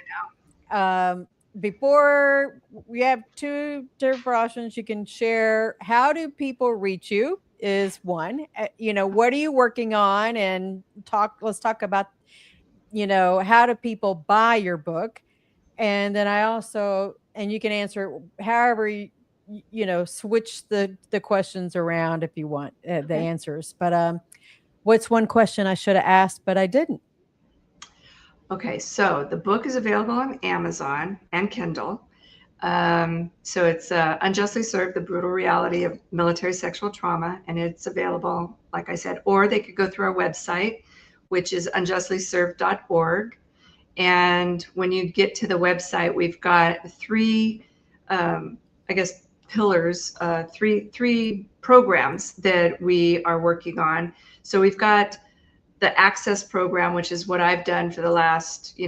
E: before we have two different options, you can share how do people reach you is one. What are you working on? And let's talk about, how do people buy your book? And then and you can answer however switch the questions around if you want the answers. But what's one question I should have asked, but I didn't?
F: Okay, so the book is available on Amazon and Kindle. So it's Unjustly Served, The Brutal Reality of Military Sexual Trauma. And it's available, like I said, or they could go through our website, which is unjustlyserved.org. And when you get to the website, we've got three, pillars, three programs that we are working on. So we've got the Access program, which is what I've done for the last,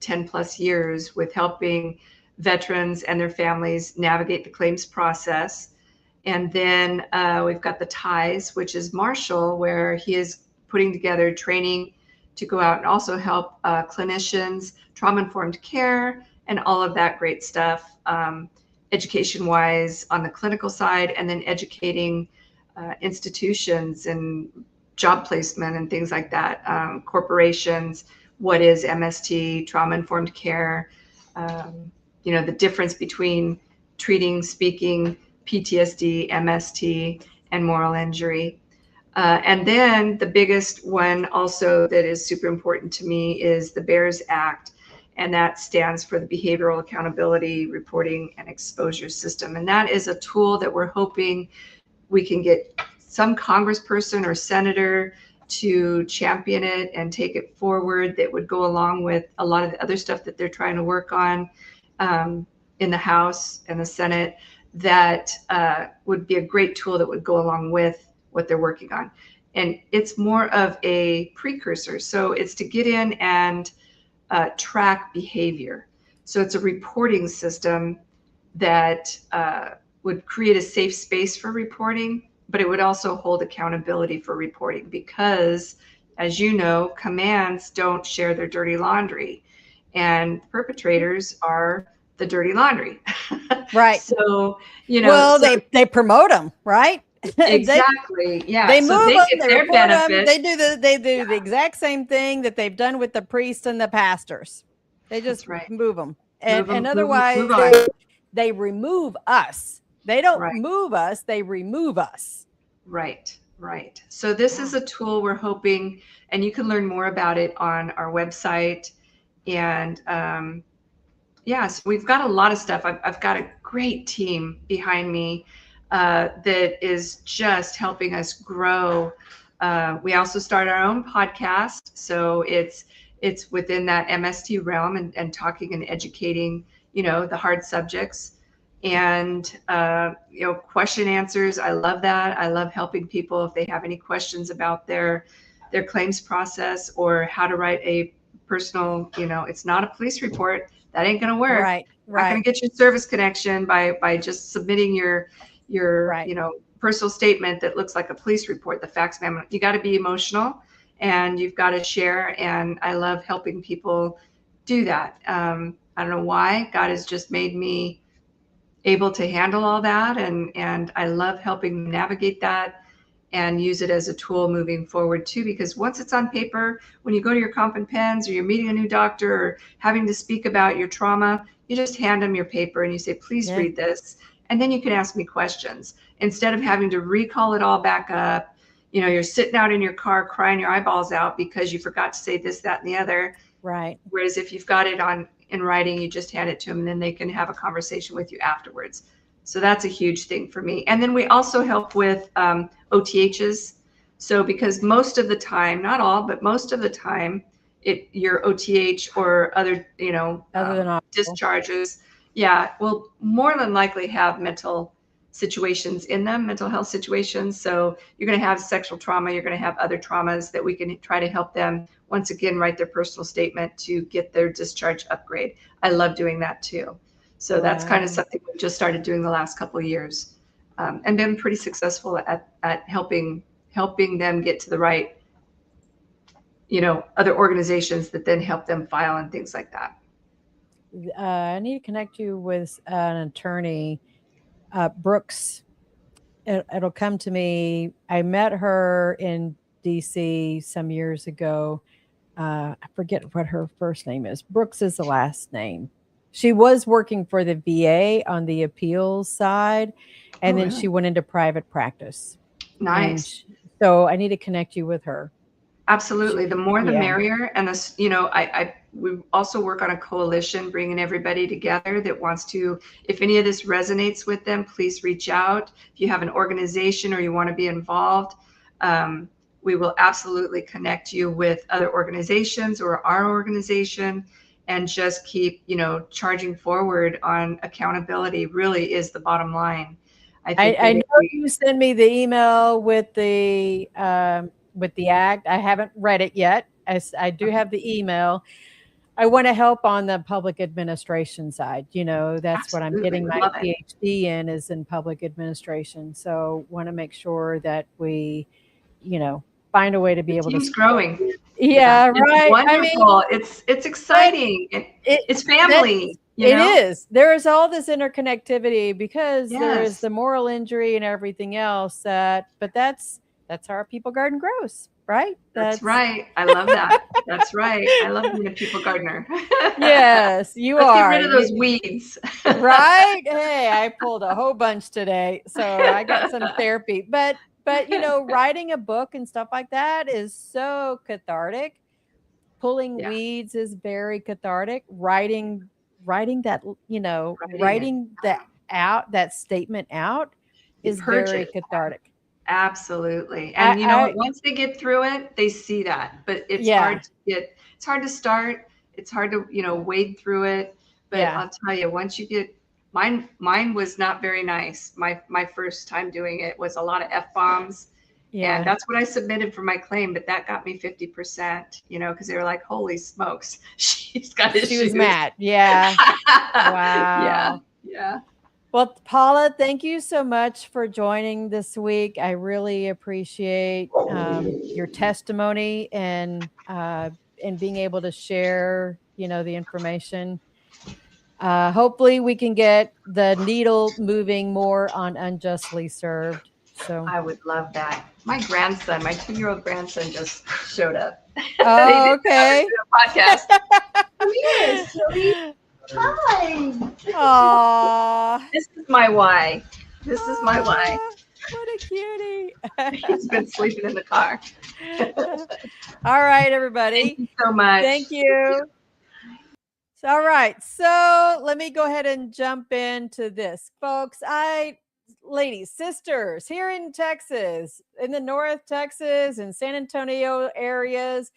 F: 10 plus years with helping veterans and their families navigate the claims process. And then we've got the Ties, which is Marshall, where he is putting together training to go out and also help clinicians, trauma-informed care, and all of that great stuff, education-wise on the clinical side, and then educating institutions and job placement and things like that, corporations, what is MST, trauma-informed care, the difference between treating, speaking, PTSD, MST, and moral injury. And then the biggest one also that is super important to me is the BEARS Act. and that stands for the Behavioral Accountability Reporting and Exposure System. And that is a tool that we're hoping we can get some congressperson or senator to champion it and take it forward, that would go along with a lot of the other stuff that they're trying to work on in the House and the Senate. That would be a great tool that would go along with what they're working on. And it's more of a precursor. So it's to get in and track behavior. So it's a reporting system that would create a safe space for reporting, but it would also hold accountability for reporting, because, as you know, commands don't share their dirty laundry, and perpetrators are the dirty laundry.
E: Right.
F: So,
D: Well, they promote them, right?
F: Exactly. Yeah.
D: They
F: so
D: move
F: they
D: them,
F: get
D: they
F: their
D: report them,
F: benefit.
D: they do the exact same thing that they've done with the priests and the pastors. They just move them. And otherwise
F: move on.
D: they remove us. They don't
F: Right.
D: move us, they remove us.
F: Right. So this is a tool we're hoping, and you can learn more about it on our website. And so we've got a lot of stuff. I've got a great team behind me that is just helping us grow. We also started our own podcast, so it's within that MST realm, and talking and educating, the hard subjects, and question answers. I love that. I love helping people if they have any questions about their claims process, or how to write a personal. It's not a police report. That ain't gonna work.
D: Right.
F: Not gonna get your service connection by just submitting your personal statement that looks like a police report, the fax memo. You got to be emotional, and you've got to share. And I love helping people do that. I don't know why. God has just made me able to handle all that, and I love helping navigate that and use it as a tool moving forward too. Because once it's on paper, when you go to your comp and pens, or you're meeting a new doctor, or having to speak about your trauma, you just hand them your paper and you say, please read this. And then you can ask me questions, instead of having to recall it all back up. You're sitting out in your car crying your eyeballs out because you forgot to say this, that, and the other.
D: Right.
F: Whereas if you've got it in writing, you just hand it to them, and then they can have a conversation with you afterwards. So that's a huge thing for me. And then we also help with OTHs. So because most of the time, not all, but most of the time, your OTH or other,
D: Other than
F: discharges, will more than likely have mental situations in them, mental health situations. So you're going to have sexual trauma, you're going to have other traumas that we can try to help them, once again, write their personal statement to get their discharge upgrade. I love doing that too. So that's kind of something we've just started doing the last couple of years, and been pretty successful at helping them get to the right, other organizations that then help them file and things like that.
D: I need to connect you with an attorney, Brooks. It'll come to me. I met her in DC some years ago. I forget what her first name is. Brooks is the last name. She was working for the VA on the appeals side, and then she went into private practice.
F: Nice.
D: And so I need to connect you with her.
F: Absolutely. The more the merrier. And this, we also work on a coalition, bringing everybody together that wants to, if any of this resonates with them, please reach out. If you have an organization or you want to be involved, we will absolutely connect you with other organizations or our organization, and just keep, charging forward on accountability. Really is the bottom line.
D: I know you sent me the email with the act. I haven't read it yet. I do have the email. I want to help on the public administration side. That's what I'm getting my PhD in, is in public administration. So want to make sure that we, find a way to be able to.
F: Team's growing.
D: Yeah,
F: it's
D: right.
F: wonderful. It's exciting. It's family.
D: It is. There is all this interconnectivity, because there is the moral injury and everything else. But that's how our people garden grows, right?
F: That's right. I love that. That's right. I love being a people gardener.
D: Yes, you
F: Let's
D: are.
F: Get rid of those weeds.
D: Right? Hey, I pulled a whole bunch today, so I got some therapy. But writing a book and stuff like that is so cathartic.
E: Pulling
F: Yeah.
E: weeds is very cathartic. Writing that,
F: Writing
E: that statement out
F: You
E: is
F: purge
E: very
F: it.
E: cathartic.
F: Absolutely. And you know what? Once they get through it, they see that. But it's
E: Yeah.
F: it's hard to start. It's hard to, wade through it. But
E: Yeah.
F: I'll tell you, once you get mine was not very nice. My first time doing it was a lot of F-bombs.
E: Yeah.
F: And that's what I submitted for my claim, but that got me 50%, because they were like, holy smokes, she's got issues.
E: She was mad. Yeah. Wow.
F: Yeah.
E: Well, Paula, thank you so much for joining this week. I really appreciate your testimony and being able to share, the information. Hopefully we can get the needle moving more on Unjustly Served. So
F: I would love that. My 2-year-old grandson just showed up.
E: Oh, okay.
F: Podcast. Come here, silly. Hi.
E: Aww.
F: This is my why. This is my why.
E: What a cutie.
F: He's been sleeping in the car.
E: All right, everybody.
F: Thank you so much.
E: Thank you. All right. So let me go ahead and jump into this. Folks, ladies, sisters, here in Texas, in the North Texas and San Antonio areas,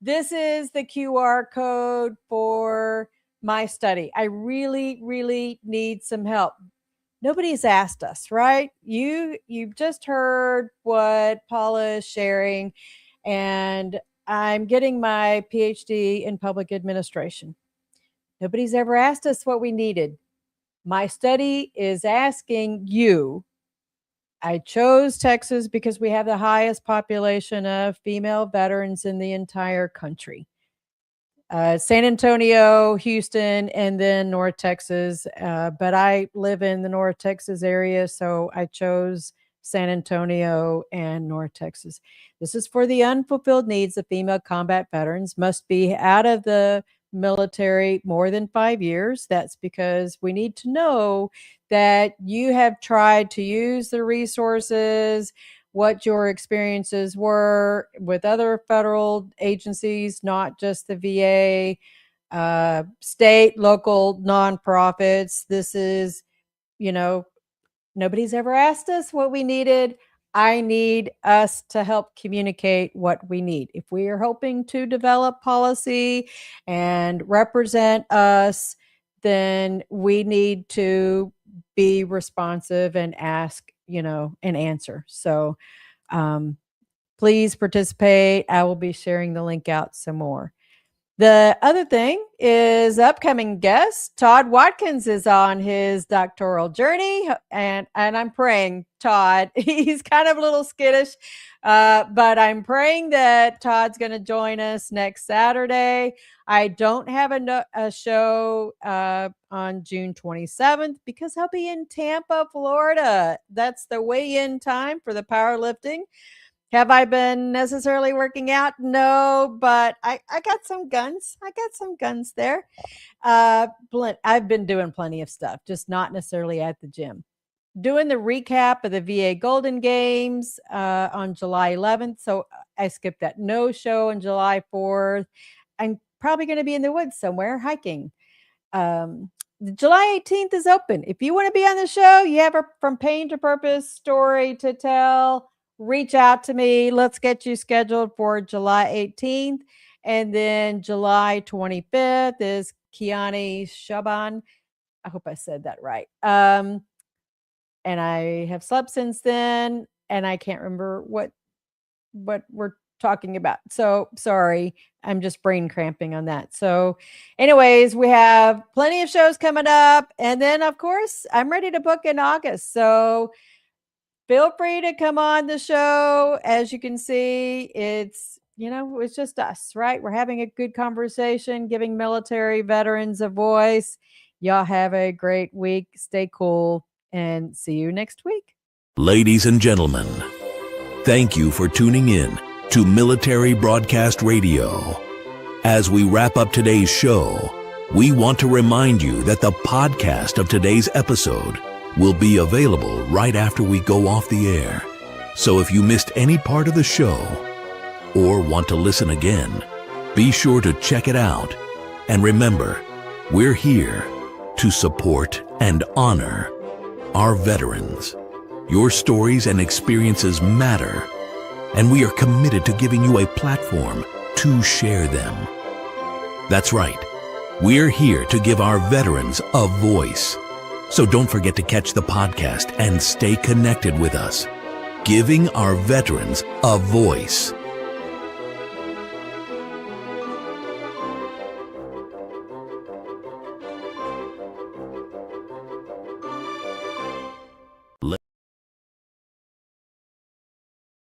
E: this is the QR code for my study. I really, really need some help. Nobody's asked us, right? You've just heard what Paula is sharing, and I'm getting my PhD in public administration. Nobody's ever asked us what we needed. My study is asking you. I chose Texas because we have the highest population of female veterans in the entire country. San Antonio, Houston, and then North Texas. But I live in the North Texas area, so I chose San Antonio and North Texas. This is for the unfulfilled needs of female combat veterans, must be out of the military more than 5 years. That's because we need to know that you have tried to use the resources, what your experiences were with other federal agencies, not just the VA, state, local nonprofits. This is, nobody's ever asked us what we needed. I need us to help communicate what we need. If we are hoping to develop policy and represent us, then we need to be responsive and ask, and answer. So please participate. I will be sharing the link out some more. The other thing is upcoming guest, Todd Watkins, is on his doctoral journey, and I'm praying, Todd, he's kind of a little skittish, but I'm praying that Todd's going to join us next Saturday. I don't have a show on June 27th because I'll be in Tampa, Florida. That's the weigh-in time for the powerlifting. Have I been necessarily working out? No, but I got some guns. I got some guns there. I've been doing plenty of stuff, just not necessarily at the gym. Doing the recap of the VA Golden Games on July 11th. So I skipped that. No show on July 4th. I'm probably going to be in the woods somewhere hiking. July 18th is open. If you want to be on the show, you have a From Pain to Purpose story to tell, reach out to me. Let's get you scheduled for July 18th. And then July 25th is Kiani Shaban. I hope I said that right. And I have slept since then, and I can't remember what we're talking about. So sorry, I'm just brain cramping on that. So anyways, we have plenty of shows coming up. And then, of course, I'm ready to book in August. So feel free to come on the show. As you can see, it's just us, right? We're having a good conversation, giving military veterans a voice. Y'all have a great week. Stay cool, and see you next week.
B: Ladies and gentlemen, thank you for tuning in to Military Broadcast Radio. As we wrap up today's show, we want to remind you that the podcast of today's episode will be available right after we go off the air. So if you missed any part of the show or want to listen again, Be sure to check it out. And remember, we're here to support and honor our veterans. Your stories and experiences matter, and we are committed to giving you a platform to share them. That's right. We're here to give our veterans a voice. So don't forget to catch the podcast and stay connected with us. Giving our veterans a voice.